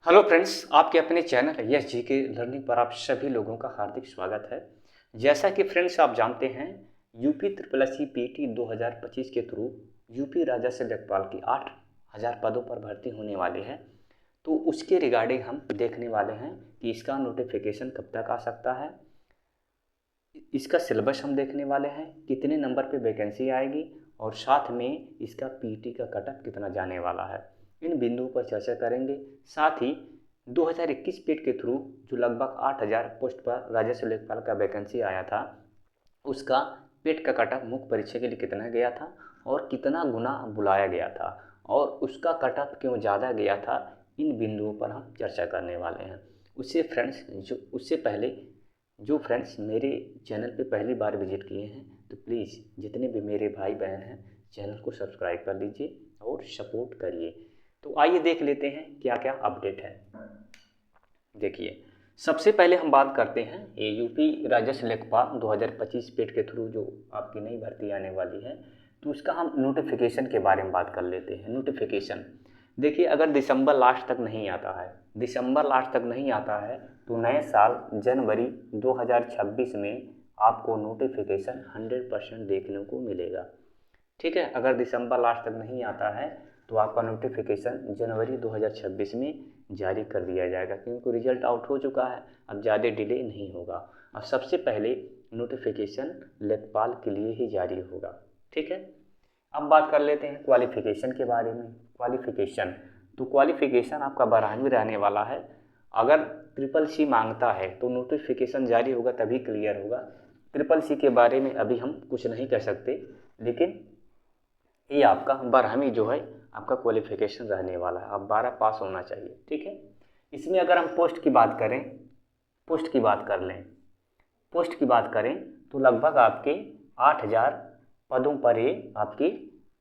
Hello friends, आपके अपने channel yes जी के लर्निंग पर आप सभी लोगों का हार्दिक स्वागत है। जैसा कि फ्रेंड्स आप जानते हैं, UP triple S C PT 2025 के थ्रू यूपी राजस्व लेखपाल की 8,000 पदों पर भर्ती होने वाली है। तो उसके रिगार्डिंग हम देखने वाले हैं कि इसका नोटिफिकेशन कब तक आ सकता है, इसका सिलेबस हम देखने वाले हैं, कितने नंबर पे वैकेंसी आएगी और साथ में इसका पीटी का कटअप कितना जाने वाला है। इन बिंदुओं पर चर्चा करेंगे। साथ ही 2021 पेट के थ्रू जो लगभग 8,000 पोस्ट पर राजस्व लेखपाल का वैकेंसी आया था, उसका पेट का कटअप मुख्य परीक्षा के लिए कितना गया था और कितना गुना बुलाया गया था और उसका कटअप क्यों ज़्यादा गया था, इन बिंदुओं पर हम चर्चा करने वाले हैं। उससे पहले जो फ्रेंड्स मेरे चैनल पे पहली बार विजिट किए हैं तो प्लीज़ जितने भी मेरे भाई बहन हैं चैनल को सब्सक्राइब कर लीजिए और सपोर्ट करिए। तो आइए देख लेते हैं क्या क्या अपडेट है। देखिए, सबसे पहले हम बात करते हैं ये यूपी राजस्व लेखपाल 2025 पेट के थ्रू जो आपकी नई भर्ती आने वाली है, तो उसका हम नोटिफिकेशन के बारे में बात कर लेते हैं। नोटिफिकेशन देखिए, अगर दिसंबर लास्ट तक नहीं आता है, तो नए साल जनवरी 2026 में आपको नोटिफिकेशन 100% देखने को मिलेगा। ठीक है, अगर दिसंबर लास्ट तक नहीं आता है तो आपका नोटिफिकेशन जनवरी 2026 में जारी कर दिया जाएगा, क्योंकि रिजल्ट आउट हो चुका है, अब ज़्यादा डिले नहीं होगा। और सबसे पहले नोटिफिकेशन लेखपाल के लिए ही जारी होगा। ठीक है, अब बात कर लेते हैं क्वालिफ़िकेशन के बारे में। क्वालिफ़िकेशन आपका 12वीं रहने वाला है। अगर ट्रिपल सी मांगता है तो नोटिफिकेशन जारी होगा तभी क्लियर होगा। ट्रिपल सी के बारे में अभी हम कुछ नहीं कर सकते, लेकिन ये आपका 12वीं जो है आपका क्वालिफ़िकेशन रहने वाला है। अब 12 पास होना चाहिए। ठीक है, इसमें अगर हम पोस्ट की बात करें तो लगभग आपके 8,000 पदों पर ही आपकी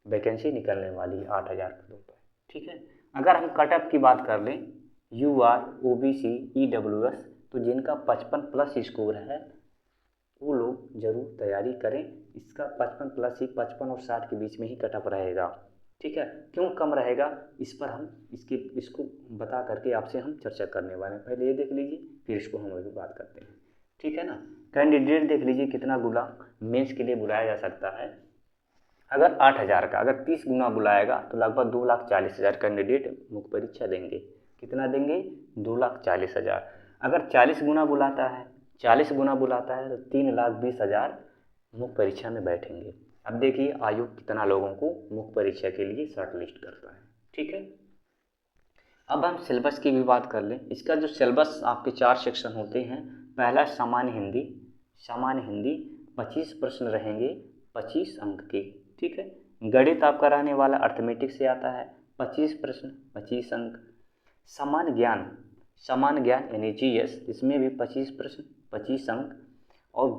वैकेंसी निकलने वाली है, 8,000 पदों पर। ठीक है, अगर हम कटअप की बात कर लें, UR, OBC, EWS, तो जिनका 55 प्लस स्कोर है वो लोग ज़रूर तैयारी करें। इसका 55 प्लस ही 55 और 60 के बीच में ही कटअप रहेगा। ठीक है, क्यों कम रहेगा इस पर हम इसको बता करके आपसे हम चर्चा करने वाले हैं। पहले ये देख लीजिए, फिर इसको हम अभी बात करते हैं। ठीक है ना, कैंडिडेट देख लीजिए कितना गुना मेंस के लिए बुलाया जा सकता है। अगर 8,000 का अगर 30 गुना बुलाएगा तो लगभग 2,40,000 कैंडिडेट मुख्य परीक्षा देंगे। कितना देंगे? 2,40,000। अगर 40 गुना बुलाता है तो 3,20,000 मुख्य परीक्षा में बैठेंगे। अब देखिए आयोग कितना लोगों को मुख्य परीक्षा के लिए शॉर्ट लिस्ट करता है। ठीक है, अब हम सिलेबस की भी बात कर लें। इसका जो सिलेबस आपके 4 सेक्शन होते हैं। पहला सामान्य हिंदी 25 प्रश्न रहेंगे, 25 अंक के। ठीक है, गणित आपका रहने वाला अर्थमेटिक से आता है, 25 प्रश्न 25 अंक। सामान्य ज्ञान यानी GS, इसमें भी 25 प्रश्न 25 अंक। और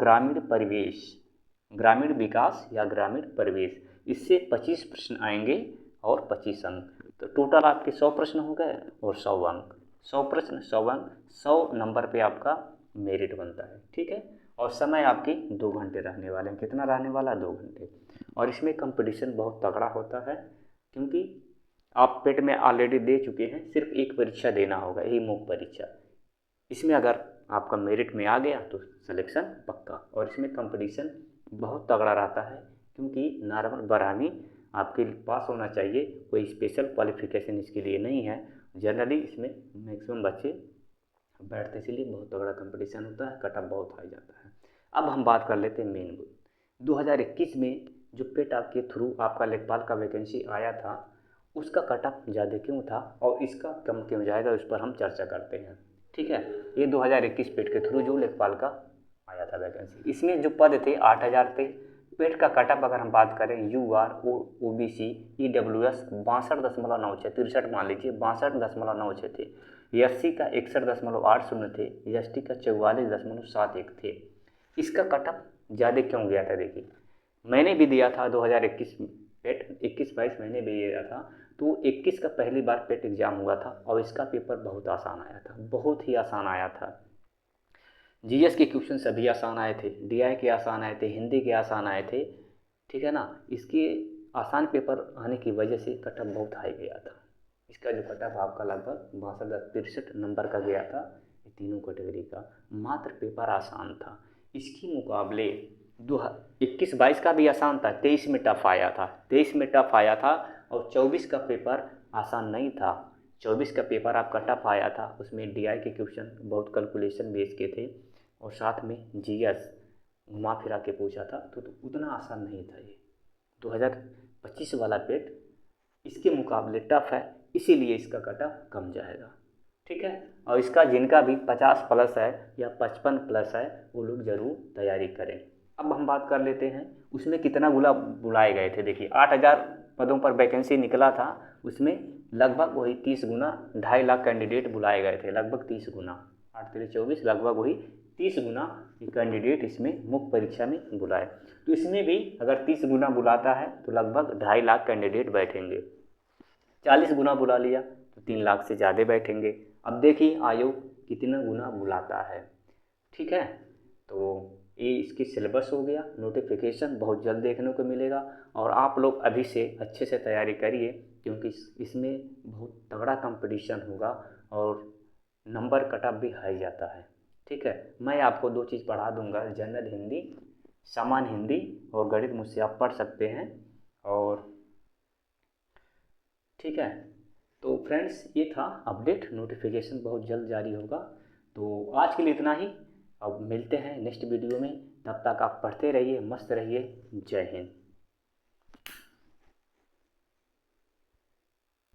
ग्रामीण विकास या ग्रामीण परिवेश, इससे 25 प्रश्न आएंगे और 25 अंक। तो टोटल आपके 100 प्रश्न हो गए और 100 अंक। 100 प्रश्न 100 अंक, 100 नंबर पे आपका मेरिट बनता है। ठीक है, और समय आपके 2 घंटे रहने वाले हैं। कितना रहने वाला? 2 घंटे। और इसमें कंपटीशन बहुत तगड़ा होता है, क्योंकि आप पेट में ऑलरेडी दे चुके हैं, सिर्फ एक परीक्षा देना होगा, यही मुख्य परीक्षा। इसमें अगर आपका मेरिट में आ गया तो सिलेक्शन पक्का। और इसमें कंपटीशन बहुत तगड़ा रहता है, क्योंकि नॉर्मल 12वीं आपके पास होना चाहिए, कोई स्पेशल क्वालिफिकेशन इसके लिए नहीं है। जनरली इसमें मैक्सिमम बच्चे बैठते, इसलिए बहुत तगड़ा कंपटीशन होता है, कटअप बहुत हाई जाता है। अब हम बात कर लेते हैं मेन 2021 में जो पेट आपके थ्रू आपका लेखपाल का वैकेंसी आया था, उसका कटअप ज़्यादा क्यों था और इसका कम क्यों जाएगा, उस पर हम चर्चा करते हैं। ठीक है, ये 2021 पेट के थ्रू जो लेखपाल का आया था वैकेंसी, इसमें जो पद थे 8,000 थे। पेट का कटअप अगर हम बात करें, UR, OBC, EWS 62.96, 63 मान लीजिए, 62.96 थे। SC का 61.80 थे, ST का 44.71 थे। इसका कटअप ज़्यादा क्यों गया था? देखिए, मैंने भी दिया था 2021 पेट, 21-22 मैंने भी दिया था। तो 21 का पहली बार पेट एग्ज़ाम हुआ था और इसका पेपर बहुत आसान आया था, बहुत ही आसान आया था। GS के क्वेश्चन सभी आसान आए थे, DI के आसान आए थे, हिंदी के आसान आए थे। ठीक है ना, इसके आसान पेपर आने की वजह से कटअप बहुत हाई गया था। इसका जो कट ऑफ आपका लगभग 62-63 नंबर का गया था, ये तीनों कैटेगरी का। मात्र पेपर आसान था। इसके मुकाबले 21-22 का भी आसान था, 23 में टफ आया था, 23 में टफ आया था, और 24 का पेपर आसान नहीं था। 24 का पेपर आपका टफ आया था, उसमें DI के क्वेश्चन बहुत कैलकुलेशन बेस के थे, और साथ में GS घुमा फिरा के पूछा था, तो उतना आसान नहीं था ये। 2025 वाला पेट इसके मुकाबले टफ है, इसीलिए इसका कट ऑफ कम जाएगा। ठीक है, और इसका जिनका भी 50 प्लस है या 55 प्लस है, वो लोग ज़रूर तैयारी करें। अब हम बात कर लेते हैं उसमें कितना बुलाए गए थे। देखिए 8000 पदों पर वैकेंसी निकला था, उसमें लगभग वही 30 गुना 2.5 लाख कैंडिडेट बुलाए गए थे, लगभग 30 गुना, 8 3 24, लगभग वही 30 गुना कैंडिडेट इसमें मुख्य परीक्षा में बुलाए। तो इसमें भी अगर 30 गुना बुलाता है तो लगभग 2.5 लाख कैंडिडेट बैठेंगे। 40 गुना बुला लिया तो 3 लाख से ज़्यादा बैठेंगे। अब देखिए आयोग कितना गुना बुलाता है। ठीक है, तो ये इसकी सिलेबस हो गया। नोटिफिकेशन बहुत जल्द देखने को मिलेगा, और आप लोग अभी से अच्छे से तैयारी करिए, क्योंकि इसमें बहुत तगड़ा कंपटीशन होगा, और नंबर कट ऑफ भी हाई जाता है। ठीक है, मैं आपको 2 चीज़ पढ़ा दूंगा, जनरल हिंदी, सामान्य हिंदी और गणित मुझसे आप पढ़ सकते हैं। और ठीक है, तो फ्रेंड्स ये था अपडेट, नोटिफिकेशन बहुत जल्द जारी होगा। तो आज के लिए इतना ही, अब मिलते हैं नेक्स्ट वीडियो में। तब तक आप पढ़ते रहिए, मस्त रहिए। जय हिंद।